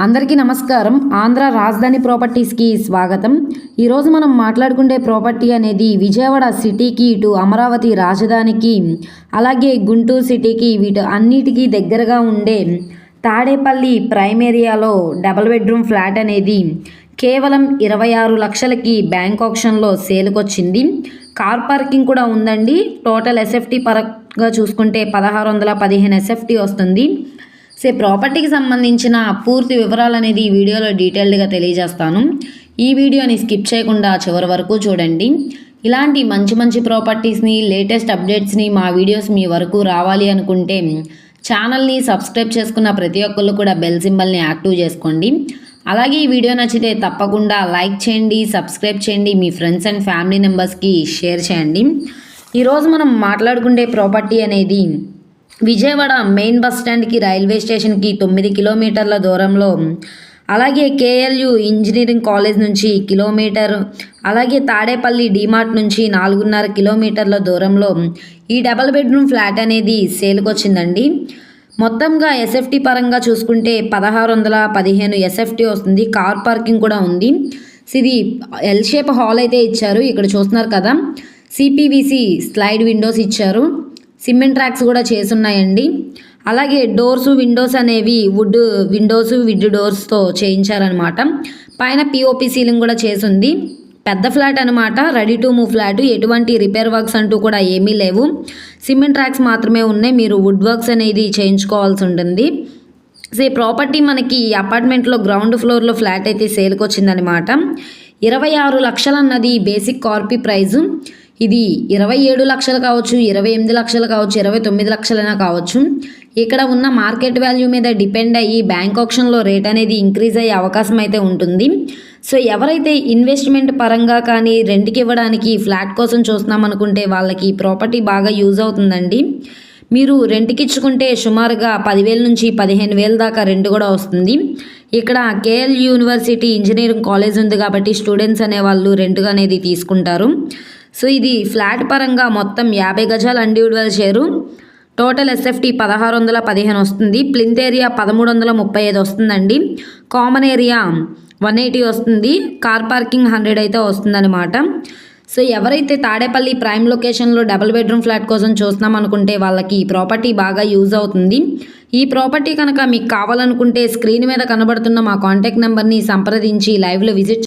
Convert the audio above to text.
అందరికీ నమస్కారం. ఆంధ్ర రాజధాని ప్రాపర్టీస్కి స్వాగతం. ఈరోజు మనం మాట్లాడుకునే ప్రాపర్టీ అనేది విజయవాడ సిటీకి, ఇటు అమరావతి రాజధానికి, అలాగే గుంటూరు సిటీకి, వీటి అన్నిటికీ దగ్గరగా ఉండే తాడేపల్లి ప్రైమ్ ఏరియాలో డబుల్ బెడ్రూమ్ ఫ్లాట్ అనేది కేవలం 26 లక్షలకి బ్యాంక్ ఆప్షన్లో సేల్కొచ్చింది. కార్ పార్కింగ్ కూడా ఉందండి. టోటల్ ఎస్ఎఫ్టీ పరంగా చూసుకుంటే 1615 ఎస్ఎఫ్టీ వస్తుంది. ప్రాపర్టీకి సంబంధించిన పూర్తి వివరాలు అనేది ఈ వీడియోలో డీటెయిల్డ్గా తెలియజేస్తాను. ఈ వీడియోని స్కిప్ చేయకుండా చివరి వరకు చూడండి. ఇలాంటి మంచి ప్రాపర్టీస్ని, లేటెస్ట్ అప్డేట్స్ని, మా వీడియోస్ మీ వరకు రావాలి అనుకుంటే ఛానల్ని సబ్స్క్రైబ్ చేసుకున్న ప్రతి ఒక్కళ్ళు కూడా బెల్ సింబల్ని యాక్టివ్ చేసుకోండి. అలాగే ఈ వీడియో నచ్చితే తప్పకుండా లైక్ చేయండి, సబ్స్క్రైబ్ చేయండి, మీ ఫ్రెండ్స్ అండ్ ఫ్యామిలీ మెంబర్స్కి షేర్ చేయండి. ఈరోజు మనం మాట్లాడుకునే ప్రాపర్టీ అనేది విజయవాడ మెయిన్ బస్ స్టాండ్కి, రైల్వే స్టేషన్కి 9 కిలోమీటర్ల దూరంలో, అలాగే కేఎల్యు ఇంజనీరింగ్ కాలేజ్ నుంచి కిలోమీటర్, అలాగే తాడేపల్లి డిమార్ట్ నుంచి 4.5 కిలోమీటర్ల దూరంలో ఈ డబల్ బెడ్రూమ్ ఫ్లాట్ అనేది సేల్కొచ్చిందండి. మొత్తంగా ఎస్ఎఫ్టీ పరంగా చూసుకుంటే 1615 ఎస్ఎఫ్టీ వస్తుంది. కార్ పార్కింగ్ కూడా ఉంది. ఇది ఎల్ షేప్ హాల్ అయితే ఇచ్చారు. ఇక్కడ చూస్తున్నారు కదా, సిపివిసి స్లైడ్ విండోస్ ఇచ్చారు. సిమెంట్ ట్రాక్స్ కూడా చేసున్నాయండి. అలాగే డోర్స్, విండోస్ అనేవి వుడ్ విండోస్, విడ్ డోర్స్తో చేయించారనమాట. పైన పిఓపి సీలింగ్ కూడా చేసుంది. పెద్ద ఫ్లాట్ అనమాట, రెడీ టు మూవ్ ఫ్లాట్. ఎటువంటి రిపేర్ వర్క్స్ అంటూ కూడా ఏమీ లేవు. సిమెంట్ ట్రాక్స్ మాత్రమే ఉన్నాయి. మీరు వుడ్ వర్క్స్ అనేది చేయించుకోవాల్సి ఉంటుంది. ఈ ప్రాపర్టీ మనకి అపార్ట్మెంట్లో గ్రౌండ్ ఫ్లోర్లో ఫ్లాట్ అయితే సేల్కొచ్చిందనమాట. 26 లక్షలు అన్నది బేసిక్ కార్పీ ప్రైజు. ఇది 27 లక్షలు కావచ్చు, 28 లక్షలు కావచ్చు, 29 లక్షలైనా కావచ్చు. ఇక్కడ ఉన్న మార్కెట్ వాల్యూ మీద డిపెండ్ అయ్యి బ్యాంక్ ఆప్షన్లో రేట్ అనేది ఇంక్రీజ్ అయ్యే అవకాశం అయితే ఉంటుంది. ఎవరైతే ఇన్వెస్ట్మెంట్ పరంగా కానీ రెంట్కి ఇవ్వడానికి ఫ్లాట్ కోసం చూస్తున్నాం అనుకుంటే వాళ్ళకి ప్రాపర్టీ బాగా యూజ్ అవుతుందండి. మీరు రెంట్కి ఇచ్చుకుంటే సుమారుగా 10,000 నుంచి 15,000 దాకా రెంట్ కూడా వస్తుంది. ఇక్కడ కేఎల్ యూనివర్సిటీ ఇంజనీరింగ్ కాలేజ్ ఉంది కాబట్టి స్టూడెంట్స్ అనేవాళ్ళు రెంట్గా అనేది తీసుకుంటారు. ఇది ఫ్లాట్ పరంగా మొత్తం 50 గజాలు ఇండివిడ్యువల్ షేరు. టోటల్ ఎస్ఎఫ్టీ 1615 వస్తుంది. ప్లింత్ ఏరియా 1335 వస్తుందండి. కామన్ ఏరియా 180 వస్తుంది. కార్ పార్కింగ్ 100 అయితే వస్తుందన్నమాట. ఎవరైతే తాడేపల్లి ప్రైమ్ లొకేషన్లో డబుల్ బెడ్రూమ్ ఫ్లాట్ కోసం చూస్తున్నాం అనుకుంటే వాళ్ళకి ఈ ప్రాపర్టీ బాగా యూజ్ అవుతుంది. ఈ ప్రాపర్టీ కనుక మీకు కావాలనుకుంటే స్క్రీన్ మీద కనబడుతున్న మా కాంటాక్ట్ నెంబర్ని సంప్రదించి లైవ్లో విజిట్